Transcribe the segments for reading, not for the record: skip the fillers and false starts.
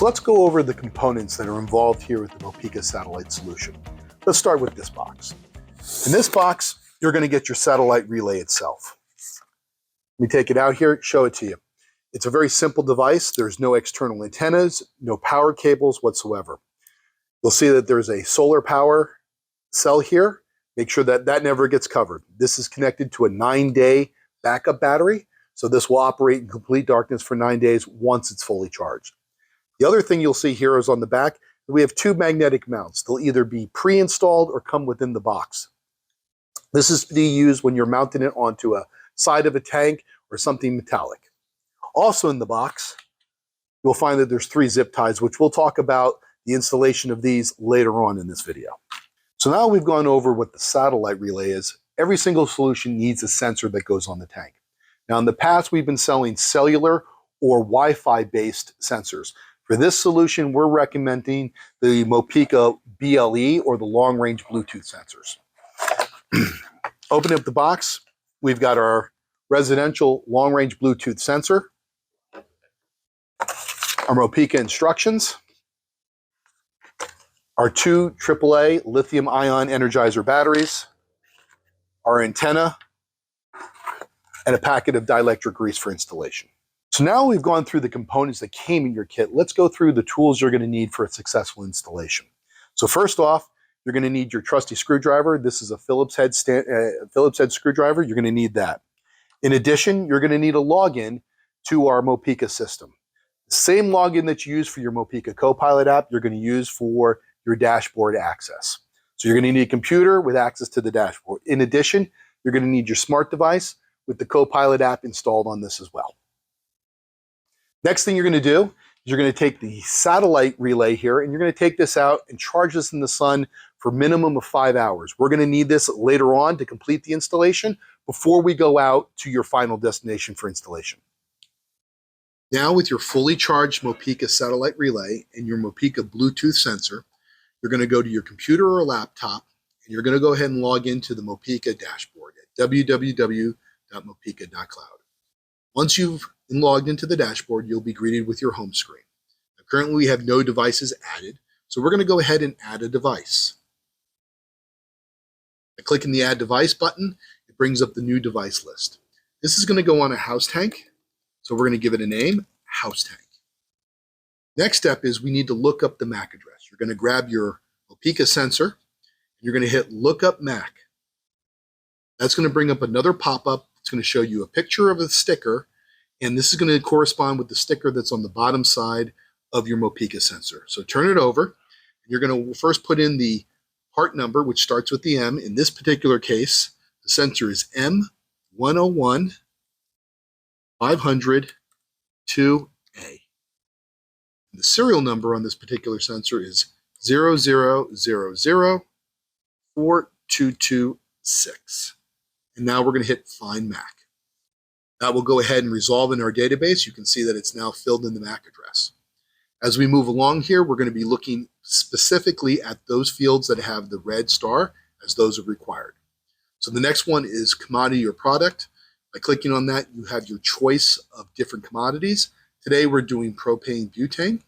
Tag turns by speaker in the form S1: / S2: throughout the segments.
S1: So let's go over the components that are involved here with the Mopeka Satellite Solution. Let's start with this box. In this box, you're going to get your satellite relay itself. Let me take it out here, show it to you. It's a very simple device. There's no external antennas, no power cables whatsoever. You'll see that there's a solar power cell here. Make sure that that never gets covered. This is connected to a 9-day backup battery, so this will operate in complete darkness for 9 days once it's fully charged. The other thing you'll see here is on the back, we have two magnetic mounts. They'll either be pre-installed or come within the box. This is to be used when you're mounting it onto a side of a tank or something metallic. Also in the box, you'll find that there's 3 zip ties, which we'll talk about the installation of these later on in this video. So now we've gone over what the satellite relay is. Every single solution needs a sensor that goes on the tank. Now in the past, we've been selling cellular or Wi-Fi based sensors. For this solution, we're recommending the Mopeka BLE or the long range Bluetooth sensors. Open up the box, we've got our residential long range Bluetooth sensor, our Mopeka instructions, our 2 AAA lithium ion energizer batteries, our antenna, and a packet of dielectric grease for installation. So now we've gone through the components that came in your kit. Let's go through the tools you're going to need for a successful installation. So first off, you're going to need your trusty screwdriver. This is a Phillips head screwdriver. You're going to need that. In addition, you're going to need a login to our Mopeka system. The same login that you use for your Mopeka Copilot app, you're going to use for your dashboard access. So you're going to need a computer with access to the dashboard. In addition, you're going to need your smart device with the Copilot app installed on this as well. Next thing you're going to do is you're going to take the satellite relay here and you're going to take this out and charge this in the sun for a minimum of 5 hours. We're going to need this later on to complete the installation before we go out to your final destination for installation. Now with your fully charged Mopeka satellite relay and your Mopeka Bluetooth sensor, you're going to go to your computer or laptop and you're going to go ahead and log into the Mopeka dashboard at www.mopeka.cloud. Once you've logged into the dashboard, you'll be greeted with your home screen. Now, currently, we have no devices added, so we're going to go ahead and add a device. By clicking the Add Device button, it brings up the new device list. This is going to go on a house tank, so we're going to give it a name, house tank. Next step is we need to look up the MAC address. You're going to grab your Mopeka sensor, and you're going to hit Look Up MAC. That's going to bring up another pop-up. It's going to show you a picture of a sticker, and this is going to correspond with the sticker that's on the bottom side of your Mopeka sensor. So turn it over. You're going to first put in the part number, which starts with the M. In this particular case, the sensor is M101502A. The serial number on this particular sensor is 000042226. And now we're going to hit Find MAC. That will go ahead and resolve in our database. You can see that it's now filled in the MAC address. As we move along here, we're going to be looking specifically at those fields that have the red star as those are required. So the next one is commodity or product. By clicking on that, you have your choice of different commodities. Today we're doing propane butane.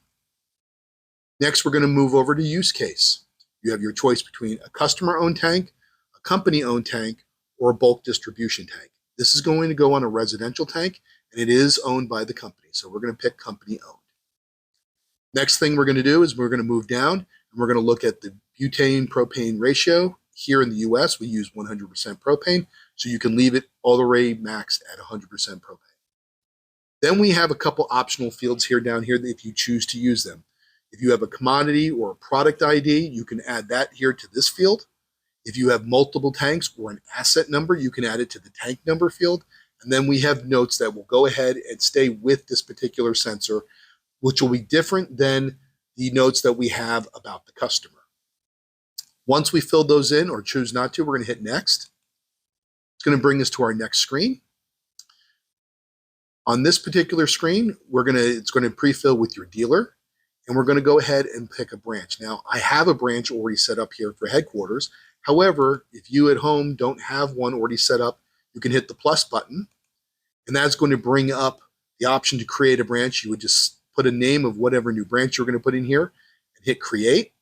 S1: Next, we're going to move over to use case. You have your choice between a customer-owned tank, a company-owned tank, or a bulk distribution tank. This is going to go on a residential tank, and it is owned by the company, so we're going to pick company-owned. Next thing we're going to do is we're going to move down, and we're going to look at the butane-propane ratio. Here in the US, we use 100% propane, so you can leave it all the way maxed at 100% propane. Then we have a couple optional fields here down here if you choose to use them. If you have a commodity or a product ID, you can add that here to this field. If you have multiple tanks or an asset number, you can add it to the tank number field. And then we have notes that will go ahead and stay with this particular sensor, which will be different than the notes that we have about the customer. Once we fill those in or choose not to, we're going to hit Next. It's going to bring us to our next screen. On this particular screen, it's going to pre-fill with your dealer. And we're going to go ahead and pick a branch. Now, I have a branch already set up here for headquarters. However, if you at home don't have one already set up, you can hit the plus button, and that's going to bring up the option to create a branch. You would just put a name of whatever new branch you're going to put in here and hit create.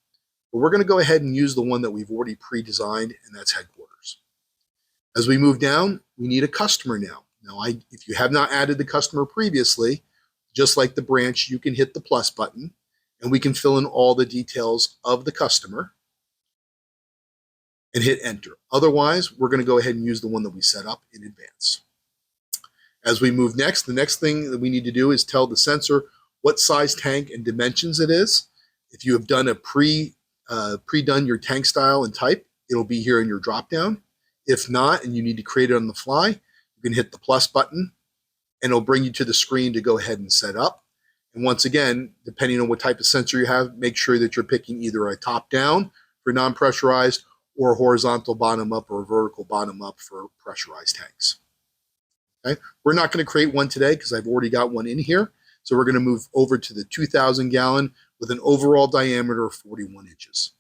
S1: But we're going to go ahead and use the one that we've already pre-designed, and that's headquarters. As we move down, we need a customer now. Now, if you have not added the customer previously, just like the branch, you can hit the plus button and we can fill in all the details of the customer and hit enter. Otherwise, we're going to go ahead and use the one that we set up in advance. As we move next, the next thing that we need to do is tell the sensor what size tank and dimensions it is. If you have done a pre-done your tank style and type, it'll be here in your dropdown. If not, and you need to create it on the fly, you can hit the plus button and it'll bring you to the screen to go ahead and set up. And once again, depending on what type of sensor you have, make sure that you're picking either a top down for non-pressurized or a horizontal bottom up or a vertical bottom up for pressurized tanks. Okay. We're not going to create one today because I've already got one in here. So we're going to move over to the 2,000 gallon with an overall diameter of 41 inches.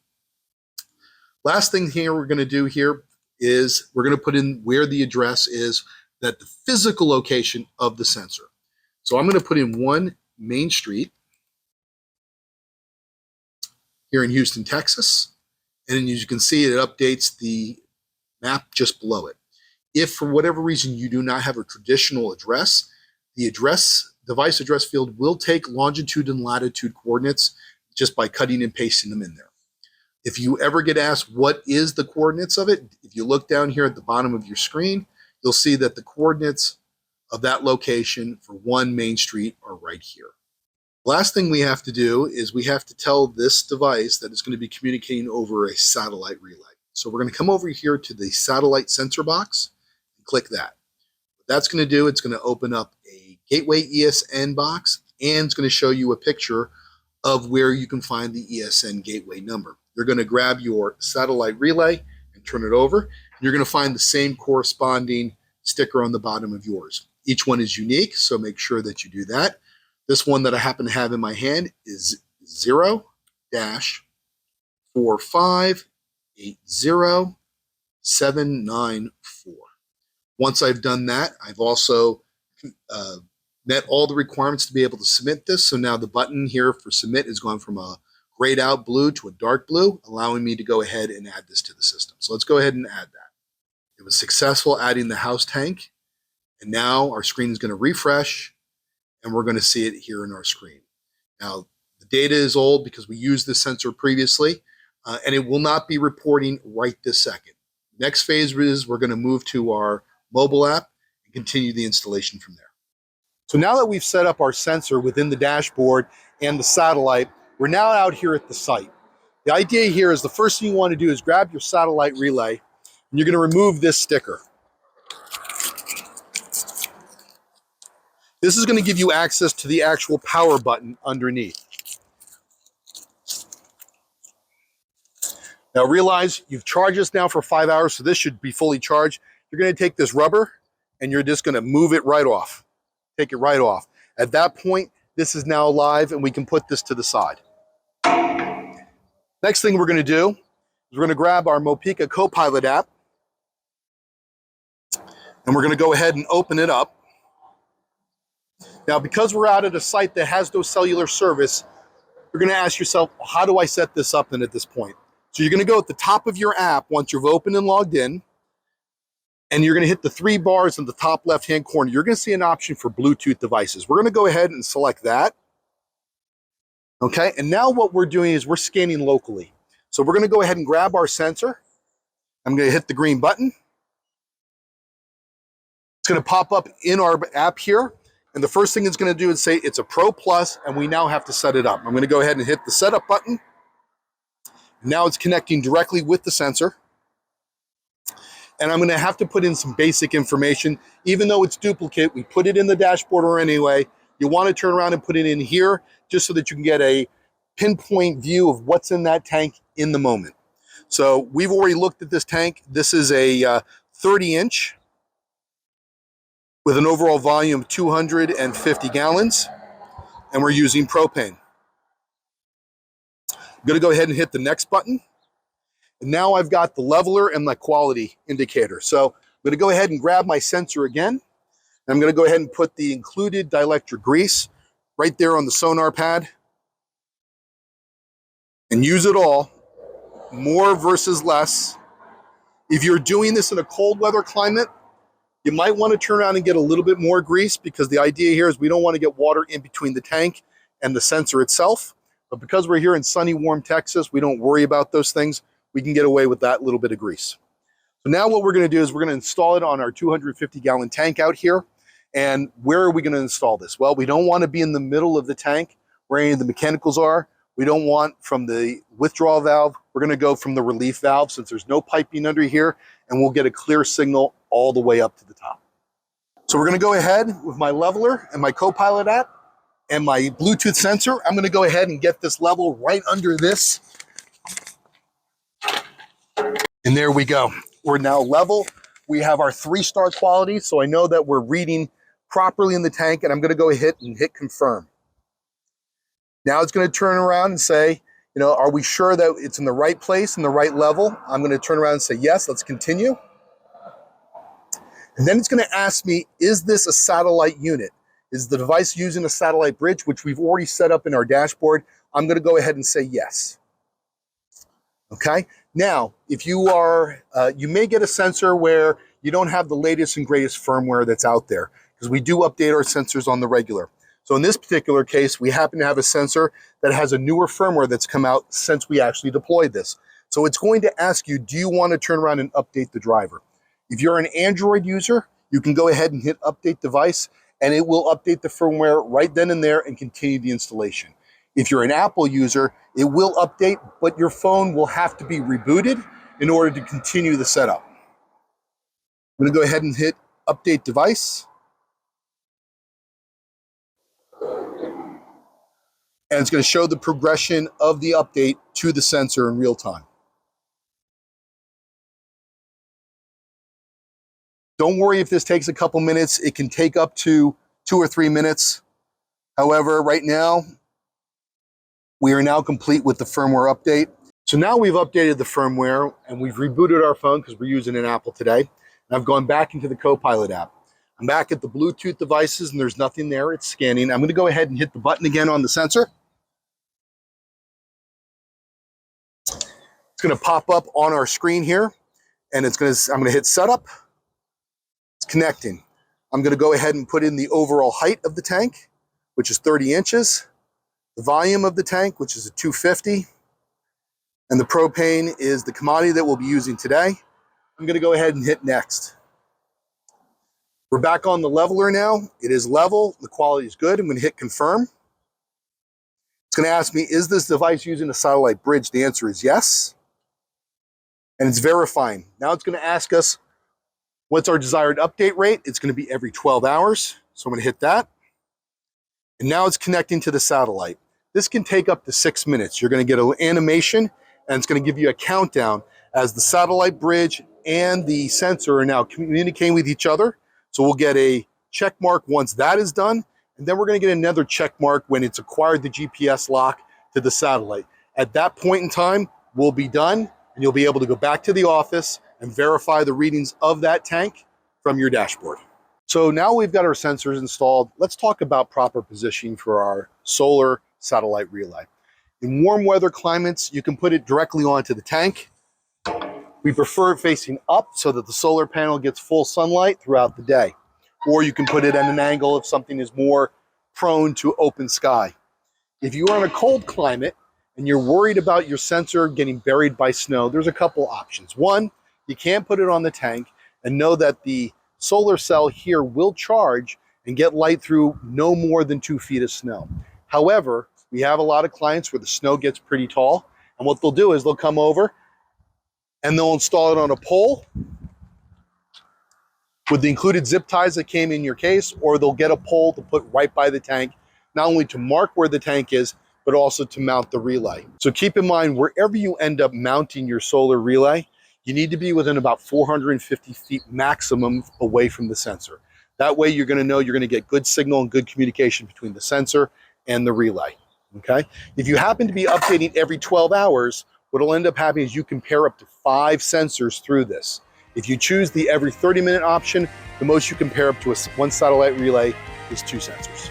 S1: Last thing here we're going to do here is we're going to put in where the address is, that the physical location of the sensor. So I'm going to put in 1 Main Street here in Houston, Texas. And as you can see, it updates the map just below it. If for whatever reason you do not have a traditional address, the device address field will take longitude and latitude coordinates just by cutting and pasting them in there. If you ever get asked what is the coordinates of it, if you look down here at the bottom of your screen, you'll see that the coordinates of that location for 1 Main Street are right here. Last thing we have to do is we have to tell this device that it's going to be communicating over a satellite relay. So we're going to come over here to the satellite sensor box and click that. What that's going to do, it's going to open up a gateway ESN box, and it's going to show you a picture of where you can find the ESN gateway number. You're going to grab your satellite relay and turn it over. And you're going to find the same corresponding sticker on the bottom of yours. Each one is unique, so make sure that you do that. This one that I happen to have in my hand is 0-4580794. Once I've done that, I've also met all the requirements to be able to submit this. So now the button here for submit is gone from a grayed out blue to a dark blue, allowing me to go ahead and add this to the system. So let's go ahead and add that. It was successful adding the house tank. And now our screen is going to refresh and we're going to see it here in our screen. Now the data is old because we used this sensor previously and it will not be reporting right this second. Next phase is we're going to move to our mobile app and continue the installation from there. So now that we've set up our sensor within the dashboard and the satellite, we're now out here at the site. The idea here is the first thing you want to do is grab your satellite relay and you're going to remove this sticker. This is going to give you access to the actual power button underneath. Now realize you've charged this now for 5 hours, so this should be fully charged. You're going to take this rubber and you're just going to move it right off. Take it right off. At that point, this is now live and we can put this to the side. Next thing we're going to do is we're going to grab our Mopeka Copilot app and we're going to go ahead and open it up. Now, because we're out at a site that has no cellular service, you're going to ask yourself, well, how do I set this up then at this point? So you're going to go at the top of your app once you've opened and logged in, and you're going to hit the 3 bars in the top left-hand corner. You're going to see an option for Bluetooth devices. We're going to go ahead and select that. Okay, and now what we're doing is we're scanning locally. So we're going to go ahead and grab our sensor. I'm going to hit the green button. It's going to pop up in our app here. And the first thing it's going to do is say it's a Pro Plus, and we now have to set it up. I'm going to go ahead and hit the setup button. Now it's connecting directly with the sensor. And I'm going to have to put in some basic information. Even though it's duplicate, we put it in the dashboard anyway. You want to turn around and put it in here just so that you can get a pinpoint view of what's in that tank in the moment. So we've already looked at this tank. This is a 30-inch. With an overall volume of 250 gallons, and we're using propane. I'm going to go ahead and hit the next button. And now I've got the leveler and the quality indicator. So I'm going to go ahead and grab my sensor again. And I'm going to go ahead and put the included dielectric grease right there on the sonar pad and use it all. More versus less. If you're doing this in a cold weather climate, you might want to turn around and get a little bit more grease, because the idea here is we don't want to get water in between the tank and the sensor itself. But because we're here in sunny, warm Texas, we don't worry about those things. We can get away with that little bit of grease. So now what we're going to do is we're going to install it on our 250-gallon tank out here. And where are we going to install this? Well, we don't want to be in the middle of the tank where any of the mechanicals are. We don't want from the withdrawal valve. We're going to go from the relief valve, since there's no piping under here, and we'll get a clear signal all the way up to the top. So we're going to go ahead with my leveler and my Copilot app and my Bluetooth sensor. I'm going to go ahead and get this level right under this. And there we go. We're now level. We have our 3-star quality, so I know that we're reading properly in the tank, and I'm going to go ahead and hit confirm. Now it's going to turn around and say, are we sure that it's in the right place, in the right level? I'm going to turn around and say, yes, let's continue. And then it's going to ask me, is this a satellite unit? Is the device using a satellite bridge, which we've already set up in our dashboard? I'm going to go ahead and say yes. Okay. Now, if you are, you may get a sensor where you don't have the latest and greatest firmware that's out there, because we do update our sensors on the regular. So in this particular case, we happen to have a sensor that has a newer firmware that's come out since we actually deployed this. So it's going to ask you, do you want to turn around and update the driver? If you're an Android user, you can go ahead and hit update device, and it will update the firmware right then and there and continue the installation. If you're an Apple user, it will update, but your phone will have to be rebooted in order to continue the setup. I'm going to go ahead and hit update device. And it's going to show the progression of the update to the sensor in real time. Don't worry if this takes a couple minutes. It can take up to 2 or 3 minutes. However, right now, we are now complete with the firmware update. So now we've updated the firmware and we've rebooted our phone, because we're using an Apple today. And I've gone back into the Copilot app. I'm back at the Bluetooth devices and there's nothing there. It's scanning. I'm going to go ahead and hit the button again on the sensor. It's going to pop up on our screen here, and I'm going to hit setup. It's connecting. I'm going to go ahead and put in the overall height of the tank, which is 30 inches, the volume of the tank, which is a 250, and the propane is the commodity that we'll be using today. I'm going to go ahead and hit next. We're back on the leveler now. It is level. The quality is good. I'm going to hit confirm. It's going to ask me, is this device using a satellite bridge? The answer is yes. And it's verifying. Now it's going to ask us, what's our desired update rate? It's going to be every 12 hours. So I'm going to hit that. And now it's connecting to the satellite. This can take up to 6 minutes. You're going to get an animation, and it's going to give you a countdown as the satellite bridge and the sensor are now communicating with each other. So we'll get a check mark once that is done. And then we're going to get another check mark when it's acquired the GPS lock to the satellite. At that point in time, we'll be done, and you'll be able to go back to the office and verify the readings of that tank from your dashboard. So now we've got our sensors installed. Let's talk about proper positioning for our solar satellite relay. In warm weather climates, you can put it directly onto the tank. We prefer it facing up so that the solar panel gets full sunlight throughout the day. Or you can put it at an angle if something is more prone to open sky. If you are in a cold climate and you're worried about your sensor getting buried by snow, there's a couple options. One, you can put it on the tank and know that the solar cell here will charge and get light through no more than 2 feet of snow. However, we have a lot of clients where the snow gets pretty tall, and what they'll do is they'll come over and they'll install it on a pole with the included zip ties that came in your case, or they'll get a pole to put right by the tank, not only to mark where the tank is, but also to mount the relay. So keep in mind, wherever you end up mounting your solar relay, you need to be within about 450 feet maximum away from the sensor. That way you're going to know you're going to get good signal and good communication between the sensor and the relay. Okay? If you happen to be updating every 12 hours, what will end up happening is you can pair up to 5 sensors through this. If you choose the every 30-minute option, the most you can pair up to one satellite relay is 2 sensors.